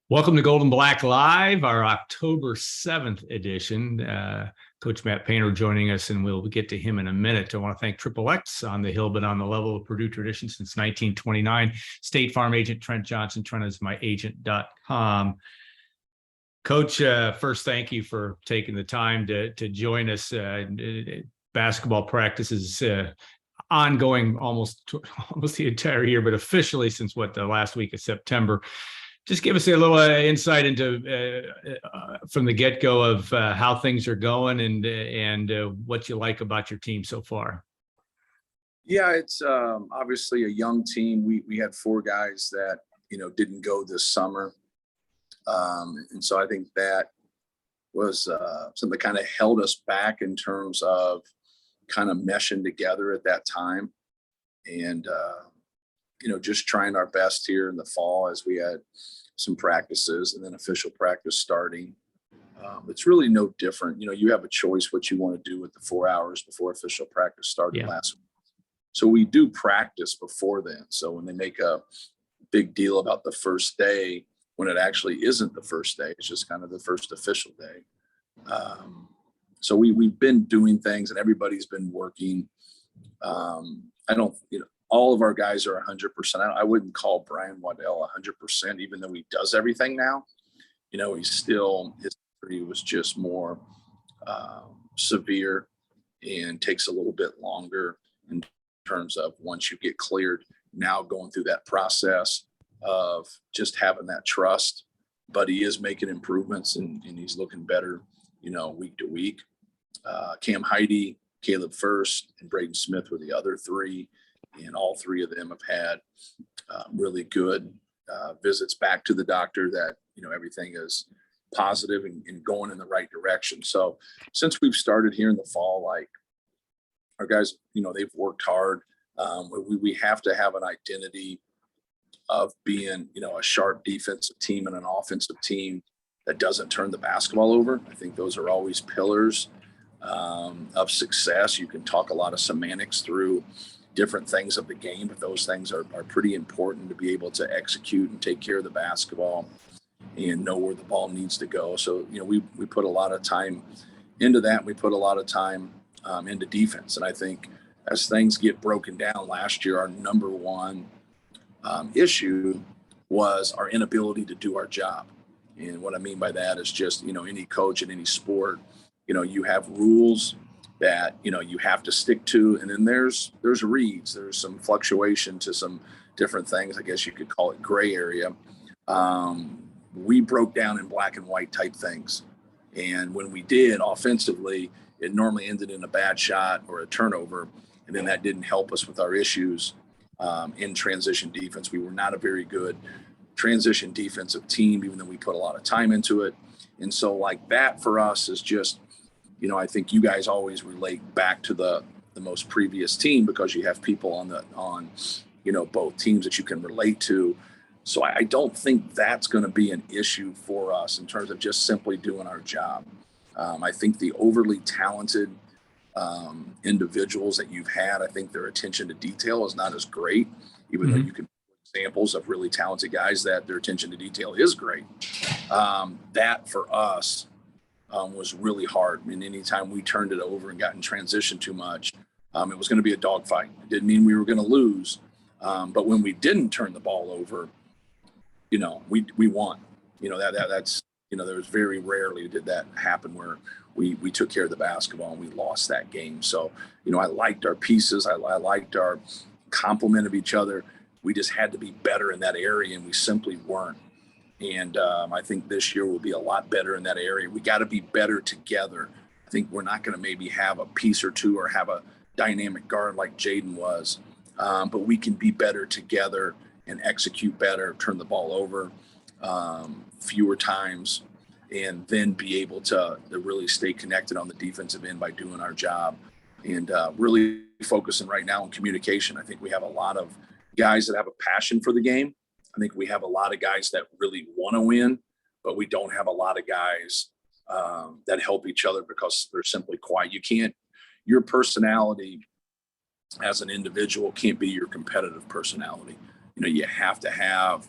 Welcome to Golden Black Live, our October 7th edition. Coach Matt Painter joining us, and we'll get to him in a minute. I want to thank Triple X on the hill, but on the level of Purdue tradition since 1929. State Farm agent Trent Johnson. Trent is myagent.com. Coach, first, thank you for taking the time to join us. Basketball practice is ongoing almost the entire year, but officially since the last week of September. Just give us a little insight into from the get-go of how things are going and what you like about your team so far. Yeah, it's obviously a young team. We had 4 guys that didn't go this summer, and so I think that was something that kind of held us back in terms of kind of meshing together at that time, and just trying our best here in the fall as we had some practices and then official practice starting. It's really no different. You have a choice what you want to do with the 4 hours before official practice started last week. So we do practice before then. So when they make a big deal about the first day, when it actually isn't the first day, it's just kind of the first official day. So we've been doing things and everybody's been working. All of our guys are 100%. I wouldn't call Brian Waddell 100%, even though he does everything now. He's still, his injury was just more severe and takes a little bit longer in terms of once you get cleared, now going through that process of just having that trust. But he is making improvements and he's looking better, week to week. Cam Heidi, Caleb First, and Braden Smith were the other 3. And all 3 of them have had really good visits back to the doctor that, everything is positive and going in the right direction. So since we've started here in the fall, like our guys, they've worked hard. We have to have an identity of being, a sharp defensive team and an offensive team that doesn't turn the basketball over. I think those are always pillars of success. You can talk a lot of semantics through different things of the game, but those things are pretty important to be able to execute and take care of the basketball and know where the ball needs to go. So, we put a lot of time into that. We put a lot of time into defense. And I think as things get broken down last year, our number one issue was our inability to do our job. And what I mean by that is just, any coach in any sport, you have rules that you have to stick to, and then there's reads, there's some fluctuation to some different things. I guess you could call it gray area. We broke down in black and white type things, and when we did offensively, it normally ended in a bad shot or a turnover, and then that didn't help us with our issues in transition defense. We were not a very good transition defensive team, even though we put a lot of time into it. And so like that for us is just, I think you guys always relate back to the most previous team because you have people on both teams that you can relate to. So I don't think that's going to be an issue for us in terms of just simply doing our job. I think the overly talented individuals that you've had, I think their attention to detail is not as great, even though you can examples of really talented guys that their attention to detail is great. That for us was really hard. I mean, anytime we turned it over and got in transition too much, it was going to be a dogfight. It didn't mean we were going to lose. But when we didn't turn the ball over, we won. That's there was very rarely did that happen where we took care of the basketball and we lost that game. So, I liked our pieces. I liked our complement of each other. We just had to be better in that area, and we simply weren't. And I think this year will be a lot better in that area. We got to be better together. I think we're not going to maybe have a piece or two or have a dynamic guard like Jaden was, but we can be better together and execute better, turn the ball over fewer times, and then be able to really stay connected on the defensive end by doing our job and really focusing right now on communication. I think we have a lot of guys that have a passion for the game. I think we have a lot of guys that really want to win, but we don't have a lot of guys that help each other because they're simply quiet. Your personality as an individual can't be your competitive personality. You have to have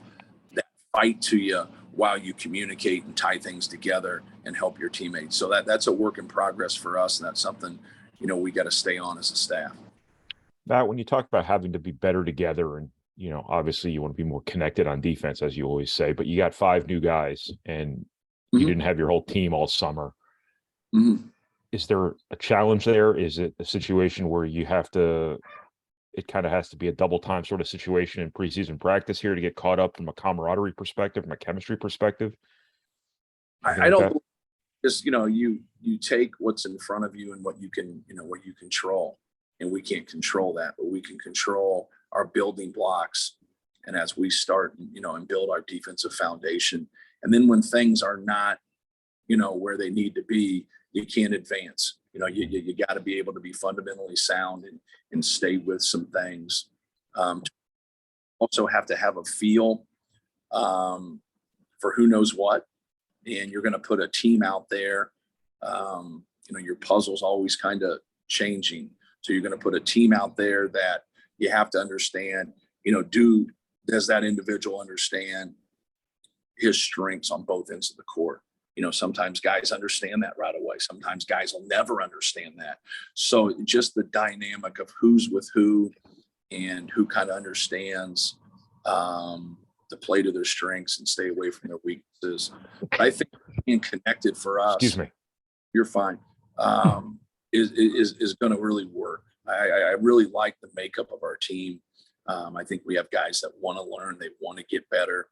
that fight to you while you communicate and tie things together and help your teammates. So that's a work in progress for us. And that's something, we got to stay on as a staff. Matt, when you talk about having to be better together and, obviously you want to be more connected on defense, as you always say, but you got 5 new guys and you didn't have your whole team all summer. Is there a challenge there? Is it a situation where it kind of has to be a double time sort of situation in preseason practice here to get caught up from a camaraderie perspective, from a chemistry perspective? I don't, just, you take what's in front of you and what you can, what you control, and we can't control that, but we can control our building blocks. And as we start, and build our defensive foundation, and then when things are not, where they need to be, you can't advance. You got to be able to be fundamentally sound and stay with some things. Also have to have a feel for who knows what, and you're going to put a team out there. Your puzzle's always kind of changing. So you're going to put a team out there that you have to understand, does that individual understand his strengths on both ends of the court? Sometimes guys understand that right away. Sometimes guys will never understand that. So just the dynamic of who's with who and who kind of understands to play to their strengths and stay away from their weaknesses. I think being connected for us, excuse me, you're fine, is going to really work. I really like the makeup of our team. I think we have guys that want to learn, they want to get better.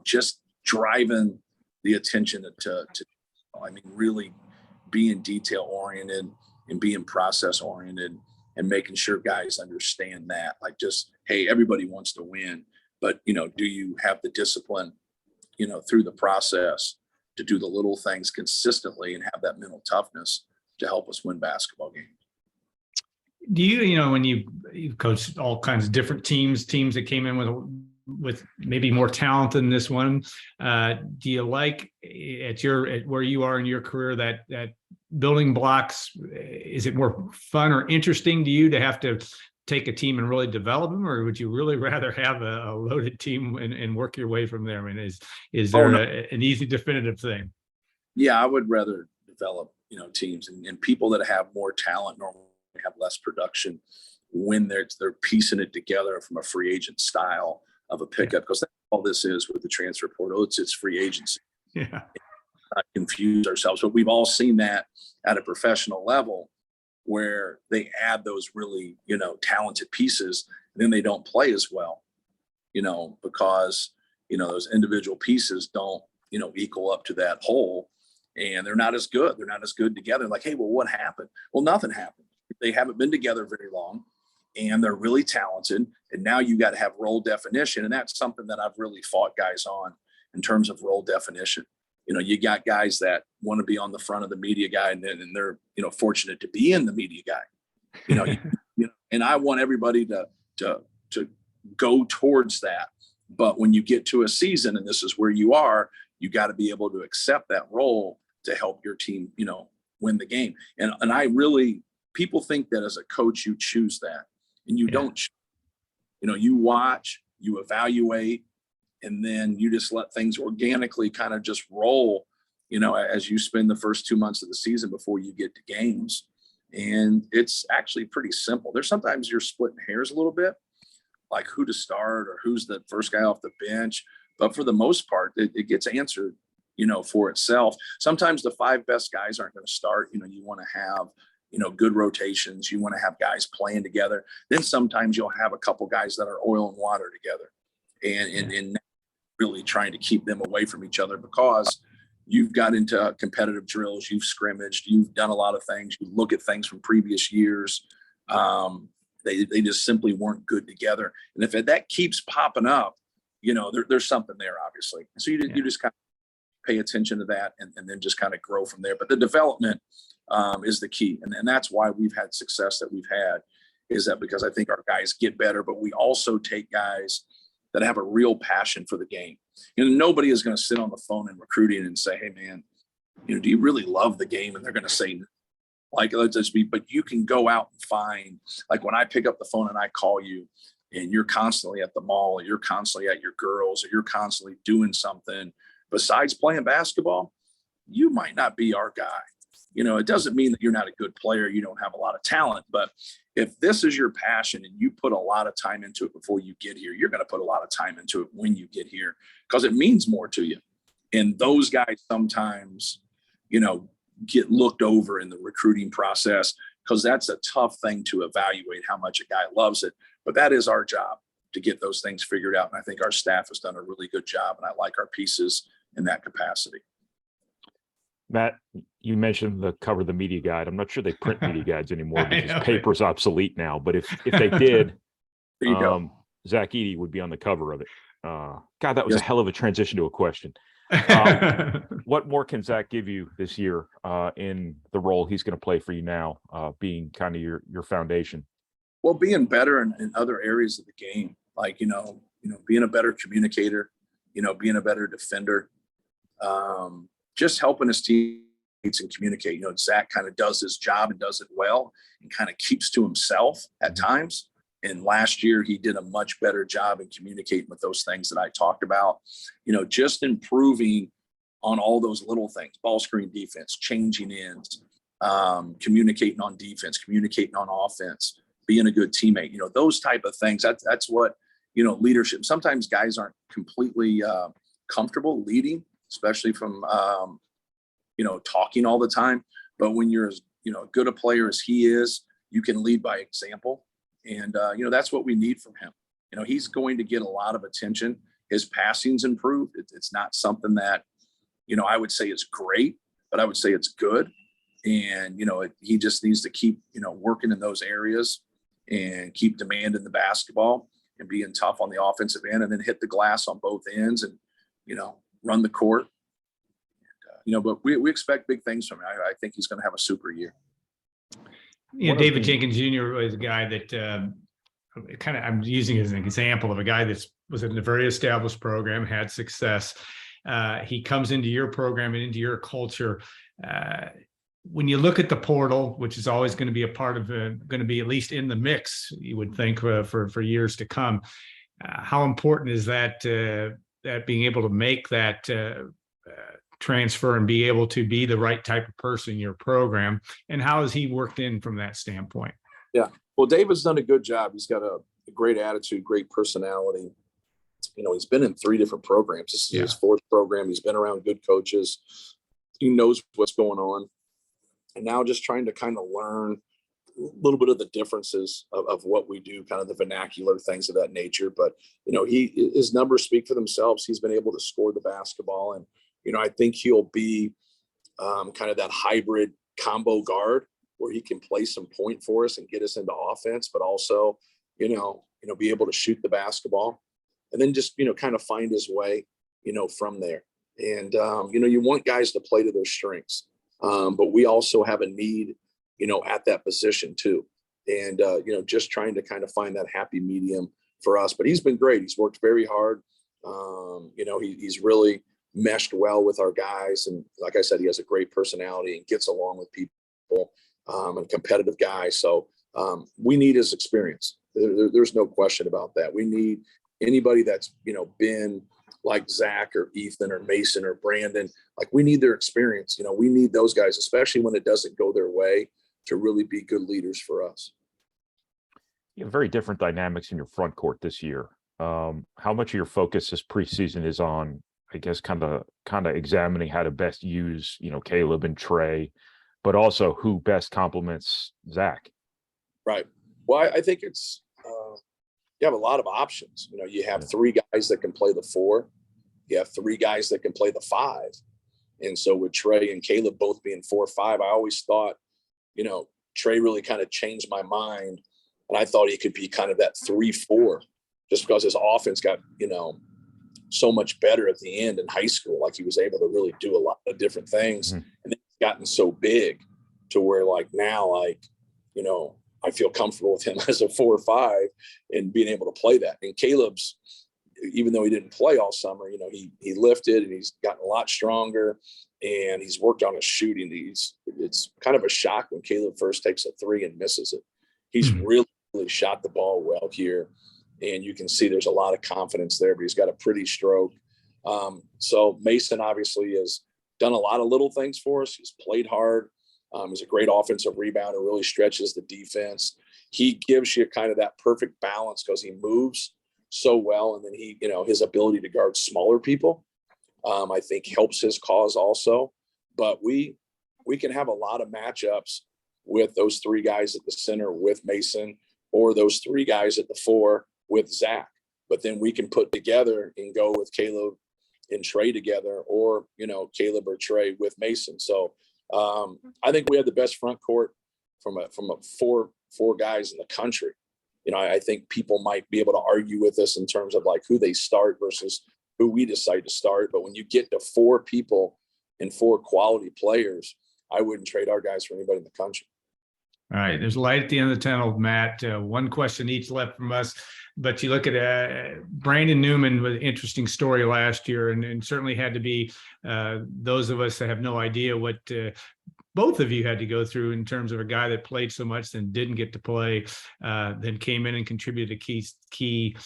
Just driving the attention to really being detail oriented and being process oriented and making sure guys understand that, like, just, hey, everybody wants to win, but do you have the discipline, through the process to do the little things consistently and have that mental toughness to help us win basketball games? Do you, when you've coached all kinds of different teams that came in with maybe more talent than this one, do you like at where you are in your career that building blocks? Is it more fun or interesting to you to have to take a team and really develop them, or would you really rather have a loaded team and work your way from there? I mean, is there an easy definitive thing? Yeah, I would rather develop teams and people that have more talent normally have less production when they're piecing it together from a free agent style of a pickup, because that's all this is with the transfer portal. It's free agency. Yeah. Not confuse ourselves, but we've all seen that at a professional level where they add those really, talented pieces, and then they don't play as well, because, those individual pieces don't, equal up to that whole, and they're not as good. They're not as good together. Like, hey, well, what happened? Well, nothing happened. They haven't been together very long, and they're really talented. And now you got to have role definition. And that's something that I've really fought guys on in terms of role definition. You got guys that want to be on the front of the media guy, and they're, fortunate to be in the media guy, and I want everybody to go towards that. But when you get to a season, and this is where you are, you got to be able to accept that role to help your team, win the game. And I really, people think that as a coach, you choose that, and you don't. You watch, you evaluate, and then you just let things organically kind of just roll, as you spend the first 2 months of the season before you get to games. And it's actually pretty simple. There's sometimes you're splitting hairs a little bit, like who to start or who's the first guy off the bench. But for the most part, it gets answered, for itself. Sometimes the 5 best guys aren't going to start. You want to have, good rotations. You want to have guys playing together. Then sometimes you'll have a couple guys that are oil and water together, and really trying to keep them away from each other, because you've got into competitive drills, you've scrimmaged, you've done a lot of things. You look at things from previous years. They just simply weren't good together. And if that keeps popping up, there's something there, obviously. So you just kind of pay attention to that and then just kind of grow from there. But the development is the key. And that's why we've had success that we've had, is that because I think our guys get better, but we also take guys that have a real passion for the game. Nobody is going to sit on the phone in recruiting and say, hey man, do you really love the game? And they're going to say, like, let's just be, but you can go out and find, like when I pick up the phone and I call you and you're constantly at the mall, or you're constantly at your girls, or you're constantly doing something besides playing basketball, you might not be our guy. It doesn't mean that you're not a good player, you don't have a lot of talent, but if this is your passion and you put a lot of time into it before you get here, you're going to put a lot of time into it when you get here because it means more to you. And those guys sometimes, get looked over in the recruiting process because that's a tough thing to evaluate how much a guy loves it. But that is our job to get those things figured out. And I think our staff has done a really good job, and I like our pieces in that capacity. Matt, you mentioned the cover of the media guide. I'm not sure they print media guides anymore because know. paper's obsolete now. But if they did, There you go. Zach Edey would be on the cover of it. God, that was Yes. a hell of a transition to a question. What more can Zach give you this year in the role he's going to play for you now, being kind of your foundation? Well, being better in other areas of the game, like, being a better communicator, being a better defender, just helping his teammates and communicate. Zach kind of does his job and does it well and kind of keeps to himself at times. And last year, he did a much better job in communicating with those things that I talked about, just improving on all those little things, ball screen defense, changing ends, communicating on defense, communicating on offense, being a good teammate, those type of things. That's what, leadership. Sometimes guys aren't completely comfortable leading, especially from, talking all the time. But when you're as, good a player as he is, you can lead by example. And, that's what we need from him. He's going to get a lot of attention. His passing's improved. It's not something that, I would say is great, but I would say it's good. And, he just needs to keep, working in those areas and keep demanding the basketball and being tough on the offensive end and then hit the glass on both ends and, run the court. But we expect big things from him. I think he's going to have a super year. David Jenkins Jr. was a guy that I'm using as an example of a guy that was in a very established program, had success. He comes into your program and into your culture. When you look at the portal, which is always going to be a part of, going to be at least in the mix, you would think for years to come. How important is that being able to make that transfer and be able to be the right type of person in your program? And how has he worked in from that standpoint? Yeah. Well, David's done a good job. He's got a great attitude, great personality. He's been in 3 different programs. This is his 4th program. He's been around good coaches. He knows what's going on. And now just trying to kind of learn a little bit of the differences of what we do, kind of the vernacular things of that nature. But, his numbers speak for themselves. He's been able to score the basketball. And, I think he'll be kind of that hybrid combo guard where he can play some point for us and get us into offense, but also, be able to shoot the basketball and then just, kind of find his way, from there. And, you want guys to play to their strengths. But we also have a need, at that position too. And, just trying to kind of find that happy medium for us. But he's been great. He's worked very hard. He's really meshed well with our guys. And like I said, he has a great personality and gets along with people, and a competitive guy. So we need his experience. There's no question about that. We need anybody that's, been like Zach or Ethan or Mason or Brandon. Like, we need their experience. We need those guys, especially when it doesn't go their way, to really be good leaders for us. You have very different dynamics in your front court this year. How much of your focus this preseason is on, I guess, kind of examining how to best use, Caleb and Trey, but also who best complements Zach? Right. Well, I think it's, you have a lot of options. You have 3 guys that can play the 4. You have 3 guys that can play the 5. And so with Trey and Caleb both being 4-5, I always thought, Trey really kind of changed my mind. And I thought he could be kind of that 3-4 just because his offense got, so much better at the end in high school. Like, he was able to really do a lot of different things. And it's gotten so big to where, like, now, like, I feel comfortable with him as a 4-5 and being able to play that. And Caleb's, even though he didn't play all summer, he lifted and he's gotten a lot stronger and he's worked on his shooting. It's kind of a shock when Caleb first takes a 3 and misses it. He's really shot the ball well here. And you can see there's a lot of confidence there, but he's got a pretty stroke. So Mason obviously has done a lot of little things for us. He's played hard. He's a great offensive rebounder, really stretches the defense. He gives you kind of that perfect balance because he moves so well. And then his ability to guard smaller people, I think helps his cause also. But we can have a lot of matchups with those three guys at the center with Mason, or those three guys at the four with Zach. But then we can put together and go with Caleb and Trey together, or, Caleb or Trey with Mason. So I think we have the best front court from a four guys in the country. I think people might be able to argue with us in terms of like who they start versus who we decide to start. But when you get to four people and four quality players, I wouldn't trade our guys for anybody in the country. All right. There's light at the end of the tunnel, Matt. One question each left from us. But you look at Brandon Newman with an interesting story last year, and certainly had to be those of us that have no idea what both of you had to go through in terms of a guy that played so much and didn't get to play, then came in and contributed a key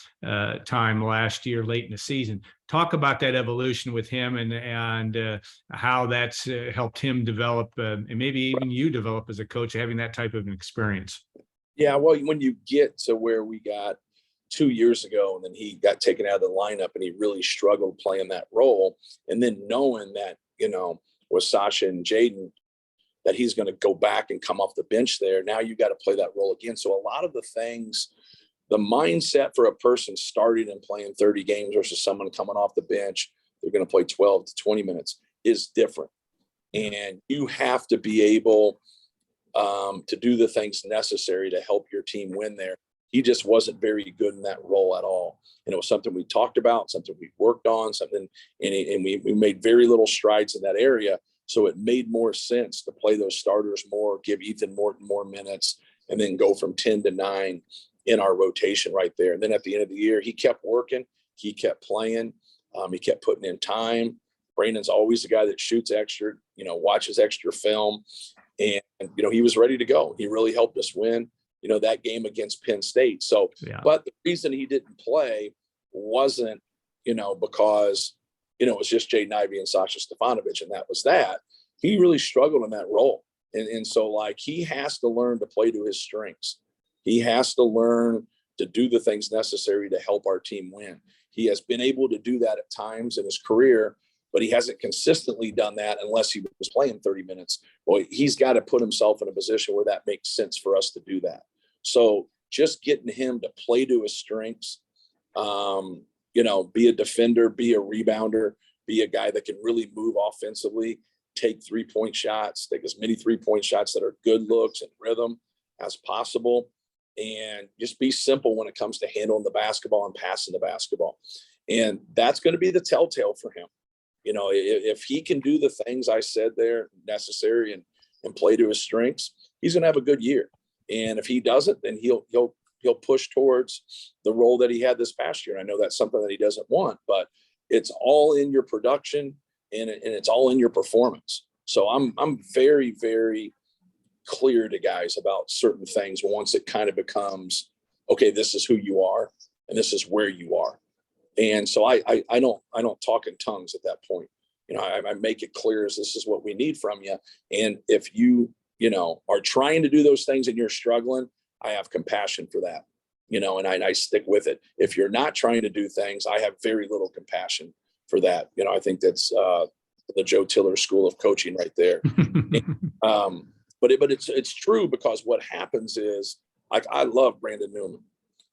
time last year, late in the season. Talk about that evolution with him and how that's helped him develop, and maybe even you develop as a coach, having that type of an experience. Yeah, well, when you get to where we got 2 years ago, and then he got taken out of the lineup and he really struggled playing that role, and then knowing that, with Sasha and Jaden, that he's going to go back and come off the bench there. Now you got to play that role again. So a lot of the things, the mindset for a person starting and playing 30 games versus someone coming off the bench, they're going to play 12 to 20 minutes, is different. And you have to be able to do the things necessary to help your team win there. He just wasn't very good in that role at all. And it was something we talked about, something we worked on, and we made very little strides in that area. So it made more sense to play those starters more, give Ethan Morton more minutes, and then go from 10 to 9 in our rotation right there. And then at the end of the year, he kept working, he kept playing, he kept putting in time. Brandon's always the guy that shoots extra, watches extra film. And, he was ready to go. He really helped us win, that game against Penn State. So, yeah. But the reason he didn't play wasn't, because it was just Jaden Ivey and Sasha Stefanovic, and that was that. He really struggled in that role. And so, he has to learn to play to his strengths. He has to learn to do the things necessary to help our team win. He has been able to do that at times in his career, but he hasn't consistently done that unless he was playing 30 minutes. Well, he's got to put himself in a position where that makes sense for us to do that. So just getting him to play to his strengths, be a defender, be a rebounder, be a guy that can really move offensively, take 3-point shots, take as many 3-point shots that are good looks and rhythm as possible, and just be simple when it comes to handling the basketball and passing the basketball. And that's going to be the telltale for him. If he can do the things I said there necessary and play to his strengths, he's going to have a good year. And if he doesn't, then he'll push towards the role that he had this past year. I know that's something that he doesn't want, but it's all in your production and it's all in your performance. So I'm very, very clear to guys about certain things once it kind of becomes, okay, this is who you are and this is where you are. And so I don't talk in tongues at that point. I make it clear as this is what we need from you. And if you are trying to do those things and you're struggling, I have compassion for that, and I stick with it. If you're not trying to do things, I have very little compassion for that. I think that's the Joe Tiller school of coaching right there. But it's true, because what happens is, I love Brandon Newman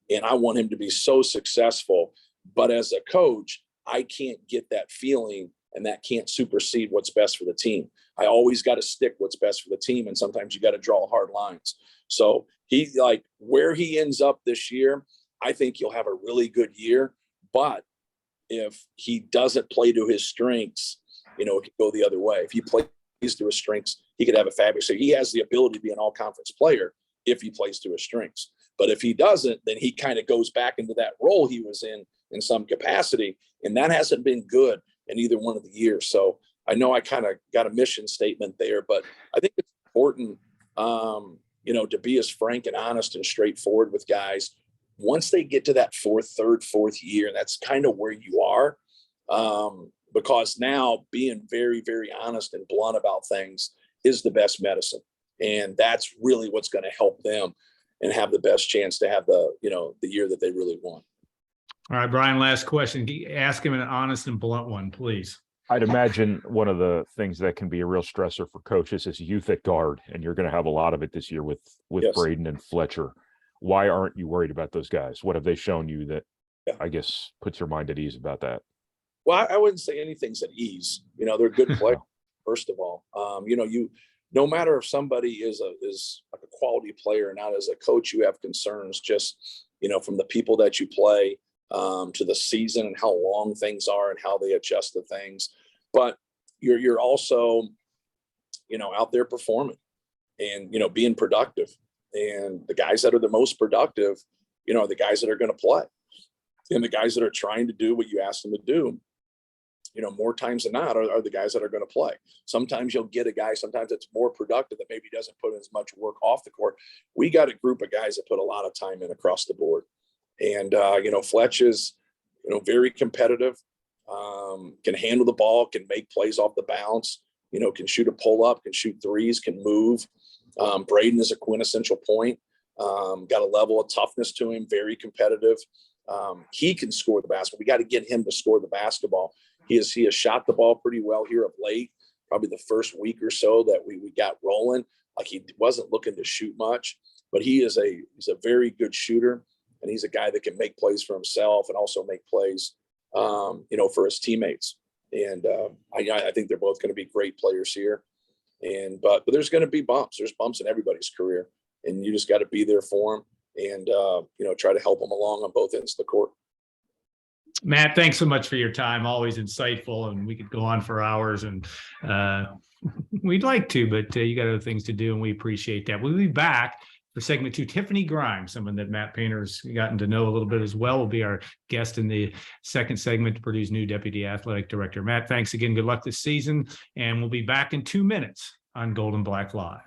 and I want him to be so successful. But as a coach, I can't get that feeling, and that can't supersede what's best for the team. I always got to stick what's best for the team. And sometimes you got to draw hard lines. So where he ends up this year, I think he'll have a really good year. But if he doesn't play to his strengths, it could go the other way. If he plays to his strengths, he could have a fabulous. So he has the ability to be an all-conference player if he plays to his strengths. But if he doesn't, then he kind of goes back into that role he was in some capacity. And that hasn't been good in either one of the years. So I know I kind of got a mission statement there, but I think it's important, to be as frank and honest and straightforward with guys. Once they get to that third, fourth year, and that's kind of where you are, Because now being very, very honest and blunt about things is the best medicine. And that's really what's going to help them and have the best chance to have the year that they really want. All right, Brian, last question. Ask him an honest and blunt one, please. I'd imagine one of the things that can be a real stressor for coaches is youth at guard, and you're going to have a lot of it this year with Yes. Braden and Fletcher. Why aren't you worried about those guys? What have they shown you that I guess puts your mind at ease about that? Well, I wouldn't say anything's at ease. They're good players, first of all. No matter if somebody is like a quality player or not, as a coach, you have concerns just, from the people that you play, to the season and how long things are and how they adjust to things. But you're also, out there performing and, being productive. And the guys that are the most productive, are the guys that are going to play. And the guys that are trying to do what you ask them to do, more times than not are the guys that are going to play. Sometimes you'll get a guy, sometimes it's more productive that maybe doesn't put in as much work off the court. We got a group of guys that put a lot of time in across the board. And, Fletch is, very competitive, can handle the ball, can make plays off the bounce, can shoot a pull up, can shoot threes, can move. Braden is a quintessential point, got a level of toughness to him, very competitive. He can score the basketball. We got to get him to score the basketball. He has shot the ball pretty well here of late, probably the first week or so that we got rolling. Like, he wasn't looking to shoot much, but he's a very good shooter. And he's a guy that can make plays for himself and also make plays, for his teammates. And I think they're both going to be great players here. But there's going to be bumps. There's bumps in everybody's career, and you just got to be there for them and try to help them along on both ends of the court. Matt, thanks so much for your time. Always insightful, and we could go on for hours, and we'd like to, but you got other things to do, and we appreciate that. We'll be back for segment 2. Tiffany Grimes, someone that Matt Painter's gotten to know a little bit as well, will be our guest in the second segment. Purdue's new Deputy Athletic Director. Matt, thanks again. Good luck this season. And we'll be back in 2 minutes on Gold and Black Live.